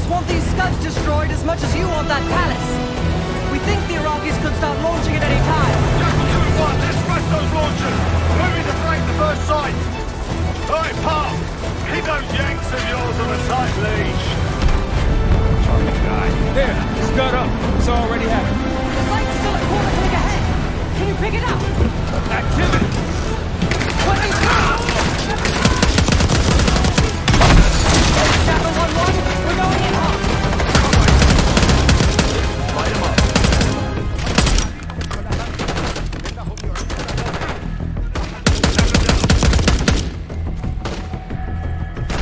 us want these scuds destroyed as much as you want that palace. We think the Iraqis could start launching at any time. Jackal 2-1, let's smash those launchers! Moving to break the first sight! Alright, Park! Keep those Yanks of yours on a tight leash! There, scud up. It's already happened. The site's still a quarter click ahead. Can you pick it up? Activity! Putting through! Jackal 1-1, we're going in hot. Light him up.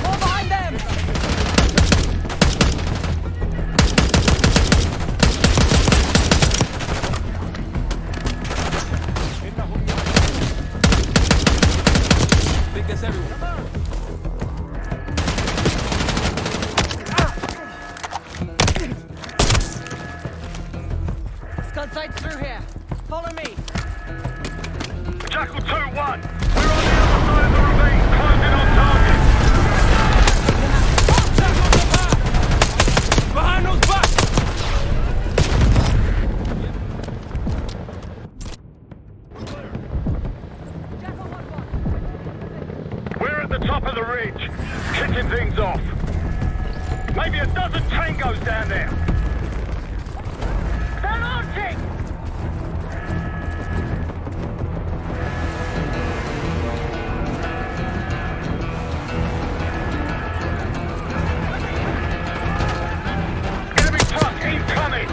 More behind them! I think that's everyone. Scud site's through here. Follow me. Jackal 2-1, we're on the other side of the ravine, closing on target. Behind those boxes! Jackal 1-1. We're at the top of the ridge, kicking things off. Maybe a dozen tangos down there. They're launching! Enemy truck incoming!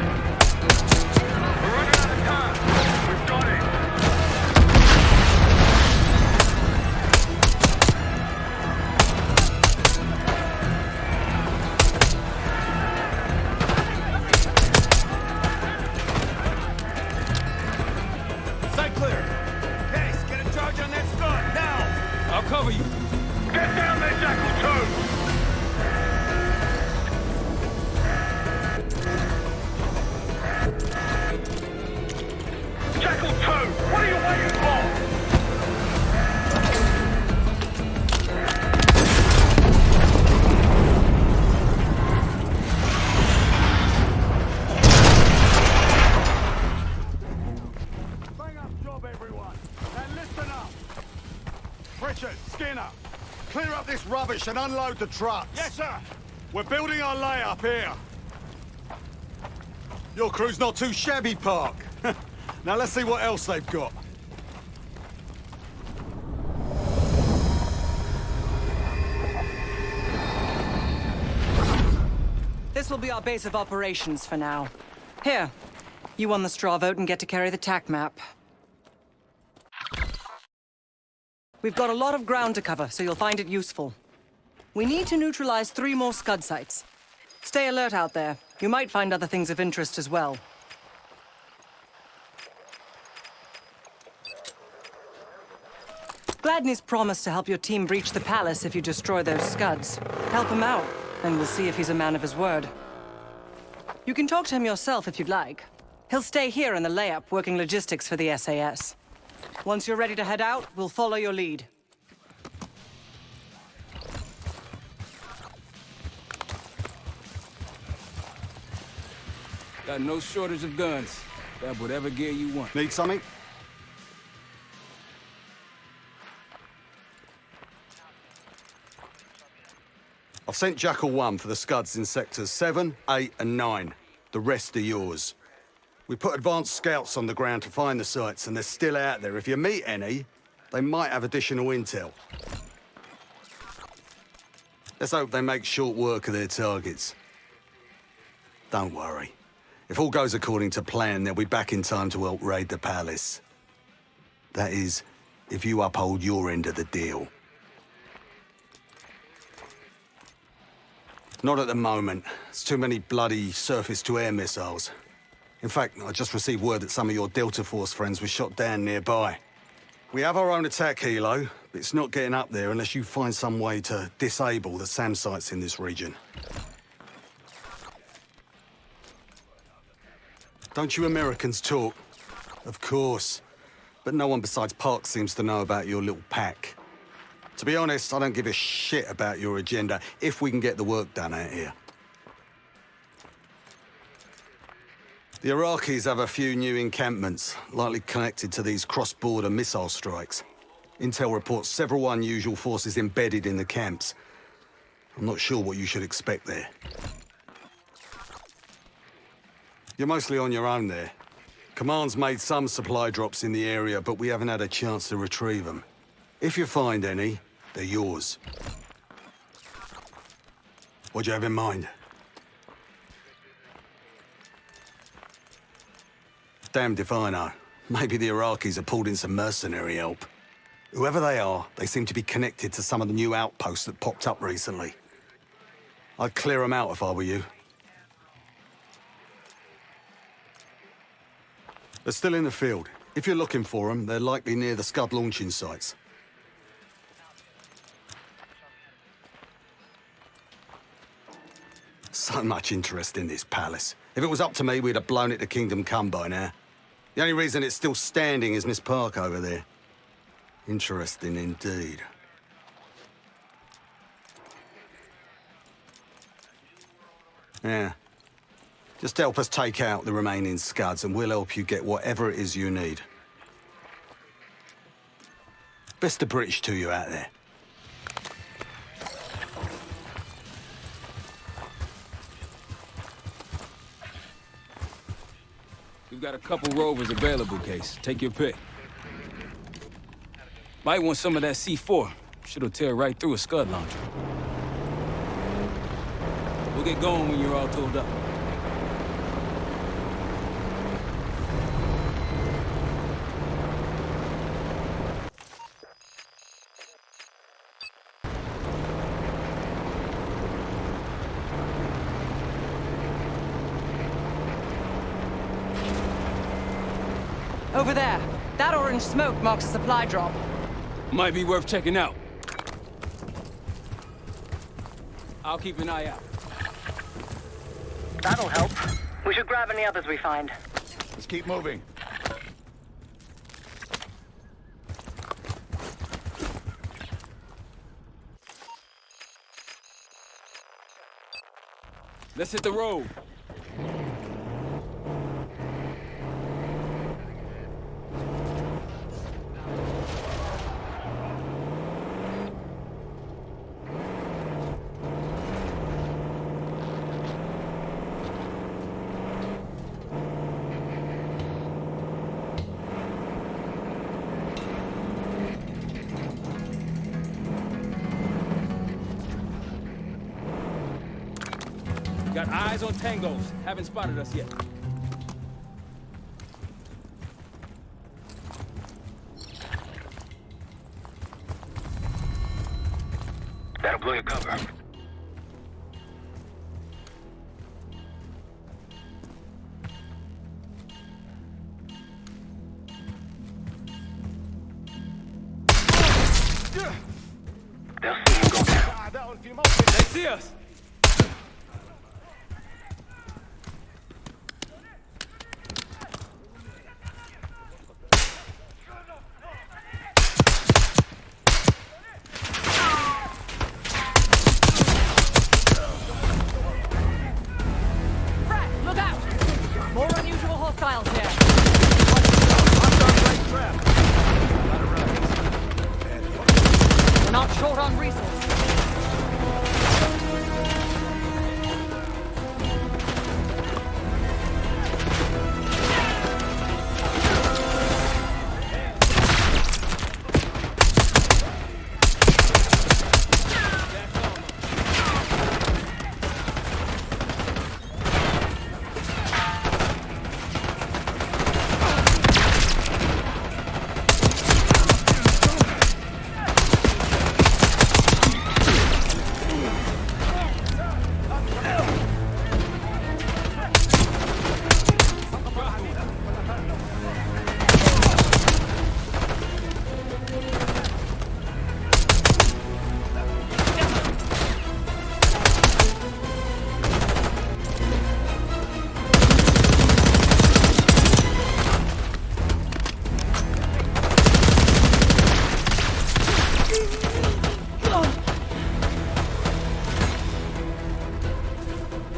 We're running out of time. We've got it. Sight clear. Case, get a charge on that scud, now! I'll cover you. Get down there, Jackal 2! Jackal 2, what are you waiting for? Bang up job, everyone. And listen up. Richard, Skinner, clear up this rubbish and unload the trucks. Yes, sir. We're building our layup here. Your crew's not too shabby, Park. Now let's see what else they've got. This will be our base of operations for now. Here, you won the straw vote and get to carry the TAC map. We've got a lot of ground to cover, so you'll find it useful. We need to neutralize 3 more scud sites. Stay alert out there. You might find other things of interest as well. Gladney's promised to help your team breach the palace if you destroy those scuds. Help him out, and we'll see if he's a man of his word. You can talk to him yourself if you'd like. He'll stay here in the layup, working logistics for the SAS. Once you're ready to head out, we'll follow your lead. Got no shortage of guns. Grab whatever gear you want. Need something? I've sent Jackal 1 for the scuds in sectors 7, 8, and 9. The rest are yours. We put advanced scouts on the ground to find the sites, and they're still out there. If you meet any, they might have additional intel. Let's hope they make short work of their targets. Don't worry. If all goes according to plan, they'll be back in time to help raid the palace. That is, if you uphold your end of the deal. Not at the moment. It's too many bloody surface-to-air missiles. In fact, I just received word that some of your Delta Force friends were shot down nearby. We have our own attack helo, but it's not getting up there unless you find some way to disable the SAM sites in this region. Don't you Americans talk? Of course. But no one besides Park seems to know about your little pack. To be honest, I don't give a shit about your agenda if we can get the work done out here. The Iraqis have a few new encampments, likely connected to these cross-border missile strikes. Intel reports several unusual forces embedded in the camps. I'm not sure what you should expect there. You're mostly on your own there. Command's made some supply drops in the area, but we haven't had a chance to retrieve them. If you find any, they're yours. What do you have in mind? Damned if I know. Maybe the Iraqis have pulled in some mercenary help. Whoever they are, they seem to be connected to some of the new outposts that popped up recently. I'd clear them out if I were you. They're still in the field. If you're looking for them, they're likely near the Scud launching sites. So much interest in this palace. If it was up to me, we'd have blown it to Kingdom Come by now. The only reason it's still standing is Miss Park over there. Interesting indeed. Yeah. Just help us take out the remaining Scuds and we'll help you get whatever it is you need. Best of British to you out there. We've got a couple rovers available, Case. Take your pick. Might want some of that C4. Shit'll tear right through a Scud launcher. We'll get going when you're all tooled up. Over there. That orange smoke marks a supply drop. Might be worth checking out. I'll keep an eye out. That'll help. We should grab any others we find. Let's keep moving. Let's hit the road. Got eyes on tangos. Haven't spotted us yet. That'll blow your cover. They'll see you go down. They see us! More unusual hostiles here. We're not short on resources.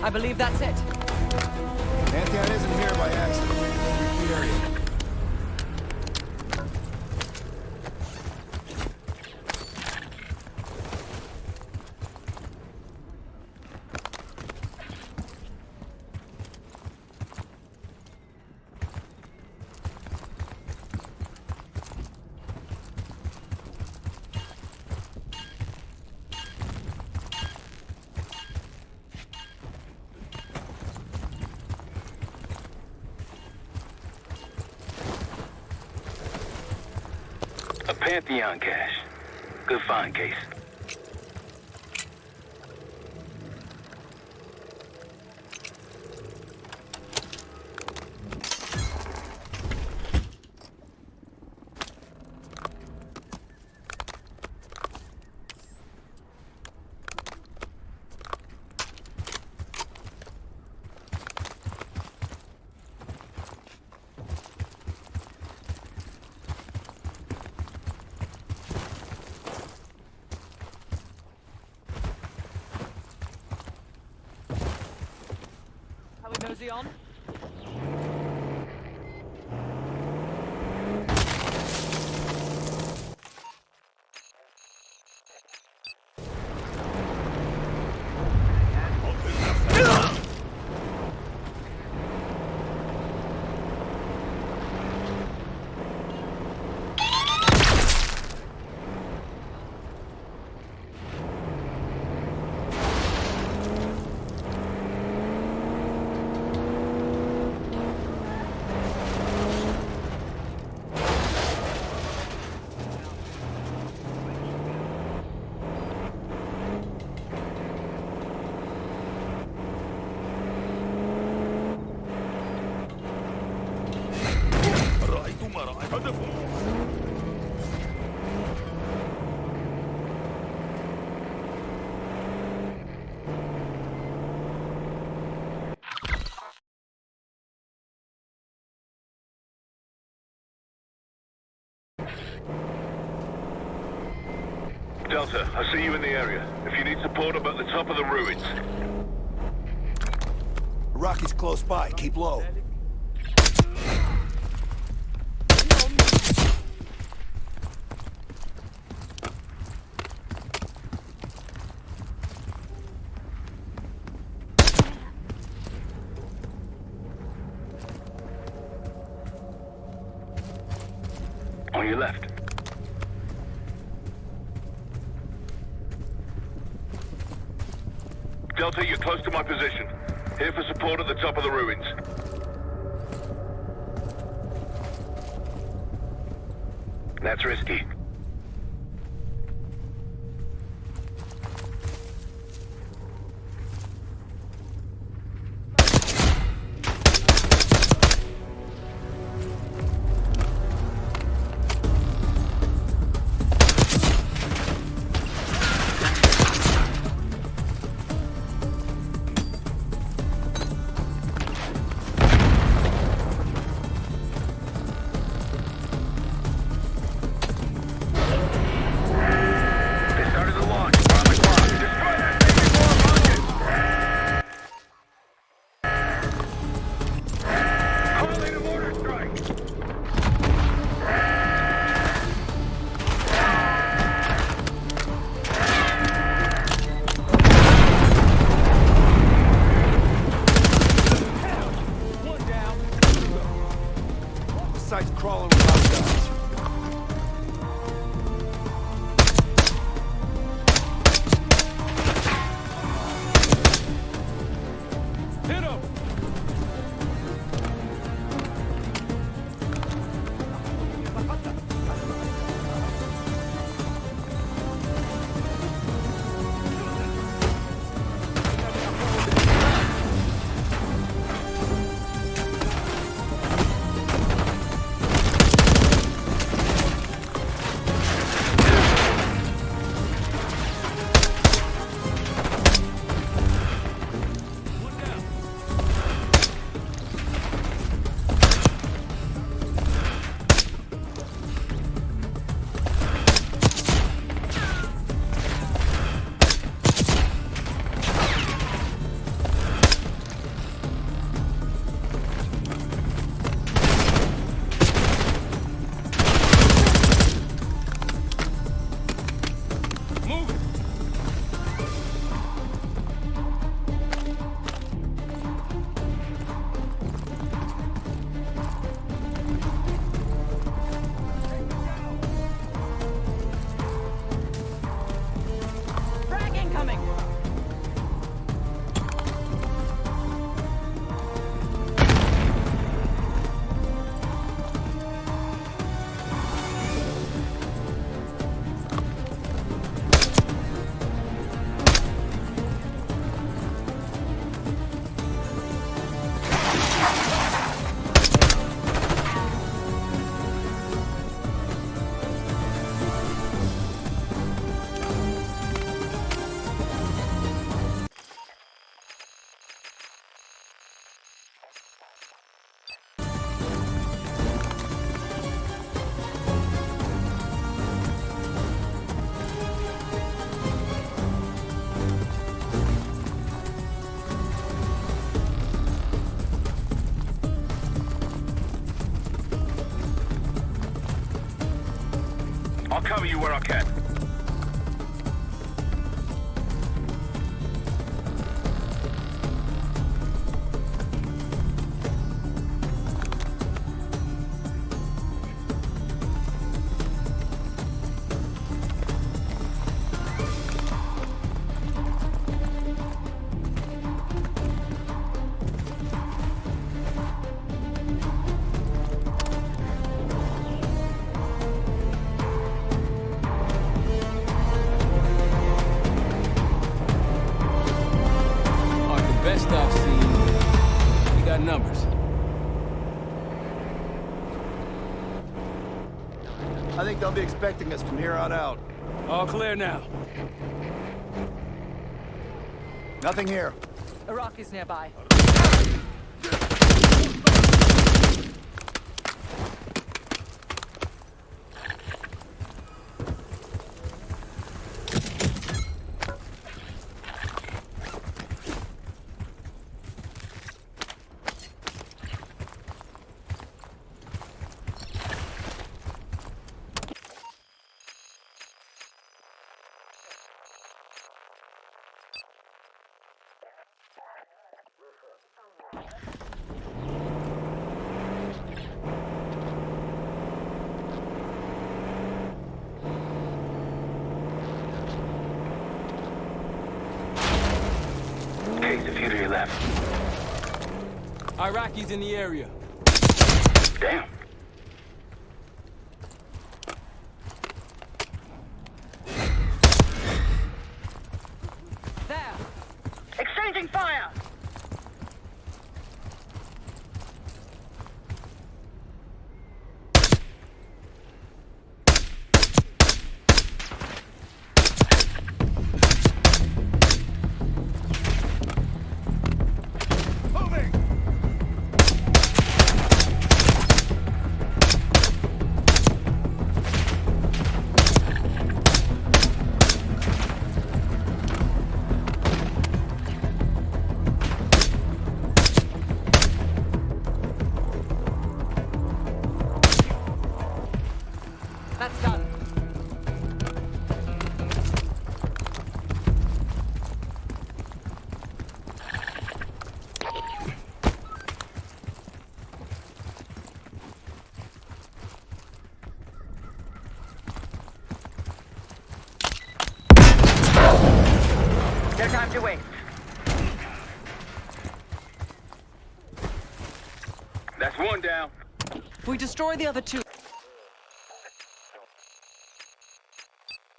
I believe that's it. Pantheon isn't here by accident. Repeat area. A Pantheon cache. Good find, Case. How we nosy on? Delta, I see you in the area. If you need support, I'm at the top of the ruins. Rocky's close by. Keep low. On your left. Delta, you're close to my position. Here for support at the top of the ruins. That's risky. cover you where I can. Aren't the best I've seen. We got numbers. I think they'll be expecting us from here on out. All clear now. Nothing here. Iraqis nearby. Case, a few to your left. Iraqis in the area. Damn. There! Exchanging fire! Moving! That's done. No time to waste. That's one down. If we destroy the other two,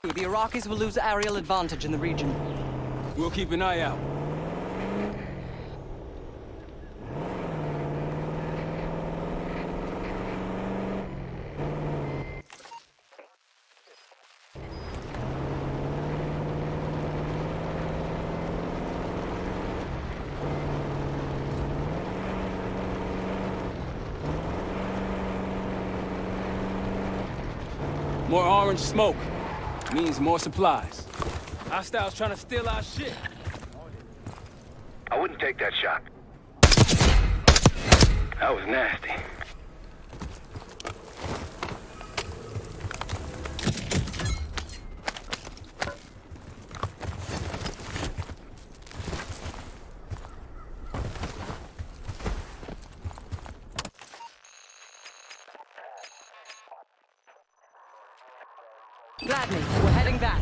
the Iraqis will lose aerial advantage in the region. We'll keep an eye out. More orange smoke means more supplies. Hostiles trying to steal our shit. I wouldn't take that shot. That was nasty. Gladney, we're heading back.